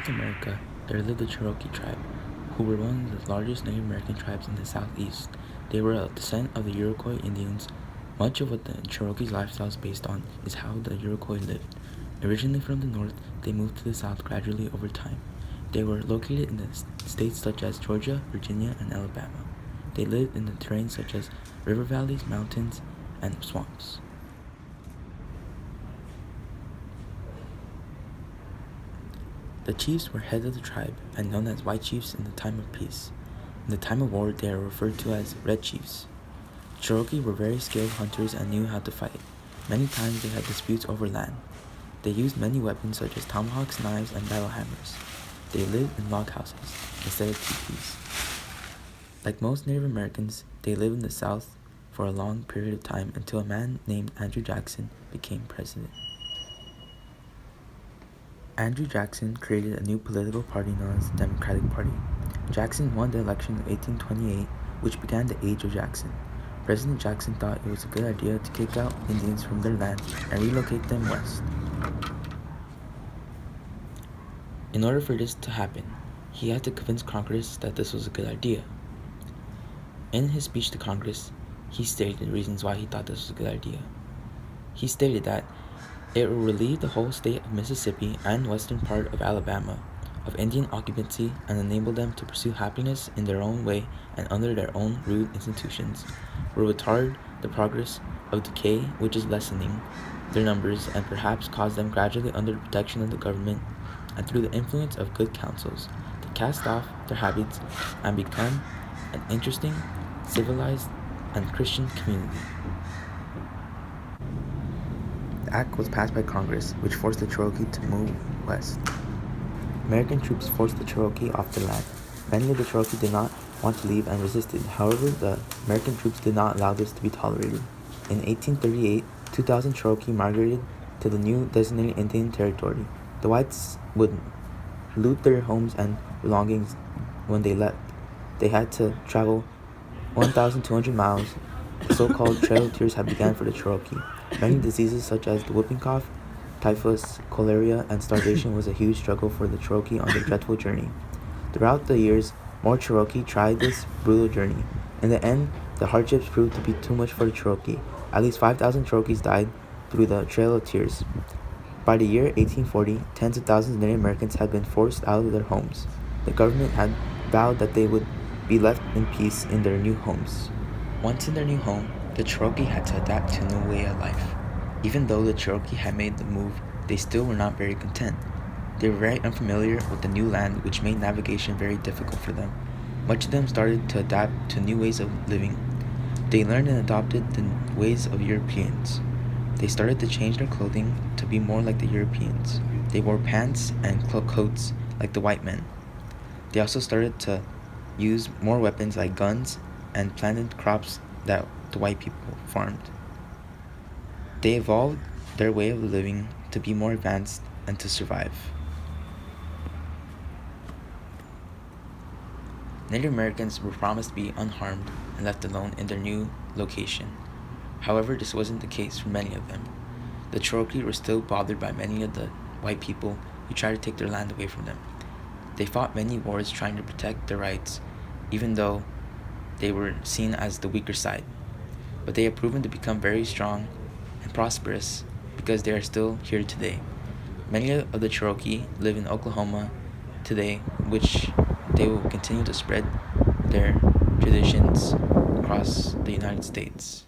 North America, there lived the Cherokee tribe, who were one of the largest Native American tribes in the southeast. They were a descent of the Iroquois Indians. Much of what the Cherokees' lifestyle is based on is how the Iroquois lived. Originally from the north, they moved to the south gradually over time. They were located in the states such as Georgia, Virginia, and Alabama. They lived in the terrain such as river valleys, mountains, and swamps. The chiefs were heads of the tribe and known as white chiefs in the time of peace. In the time of war, they are referred to as red chiefs. Cherokee were very skilled hunters and knew how to fight. Many times they had disputes over land. They used many weapons such as tomahawks, knives, and battle hammers. They lived in log houses instead of teepees. Like most Native Americans, they lived in the South for a long period of time until a man named Andrew Jackson became president. Andrew Jackson created a new political party known as the Democratic Party. Jackson won the election of 1828, which began the Age of Jackson. President Jackson thought it was a good idea to kick out Indians from their land and relocate them west. In order for this to happen, he had to convince Congress that this was a good idea. In his speech to Congress, he stated the reasons why he thought this was a good idea. He stated that it will relieve the whole state of Mississippi and western part of Alabama of Indian occupancy and enable them to pursue happiness in their own way and under their own rude institutions, will retard the progress of decay which is lessening their numbers and perhaps cause them gradually under the protection of the government and through the influence of good counsels to cast off their habits and become an interesting, civilized, and Christian community. The act was passed by Congress, which forced the Cherokee to move west. American troops forced the Cherokee off the land. Many of the Cherokee did not want to leave and resisted. However, the American troops did not allow this to be tolerated. In 1838, 2,000 Cherokee migrated to the new designated Indian Territory. The whites would loot their homes and belongings when they left. They had to travel 1,200 miles. The so-called Trail of Tears had begun for the Cherokee. Many diseases such as the whooping cough, typhus, cholera, and starvation was a huge struggle for the Cherokee on their dreadful journey. Throughout the years, more Cherokee tried this brutal journey. In the end, the hardships proved to be too much for the Cherokee. At least 5,000 Cherokees died through the Trail of Tears. By the year 1840, tens of thousands of Native Americans had been forced out of their homes. The government had vowed that they would be left in peace in their new homes. Once in their new home, the Cherokee had to adapt to a new way of life. Even though the Cherokee had made the move, they still were not very content. They were very unfamiliar with the new land, which made navigation very difficult for them. Much of them started to adapt to new ways of living. They learned and adopted the ways of Europeans. They started to change their clothing to be more like the Europeans. They wore pants and coats like the white men. They also started to use more weapons like guns and planted crops that the white people farmed. They evolved their way of living to be more advanced and to survive. Native Americans were promised to be unharmed and left alone in their new location. However, this wasn't the case for many of them. The Cherokee were still bothered by many of the white people who tried to take their land away from them. They fought many wars trying to protect their rights, even though they were seen as the weaker side. But they have proven to become very strong and prosperous because they are still here today. Many of the Cherokee live in Oklahoma today, which they will continue to spread their traditions across the United States.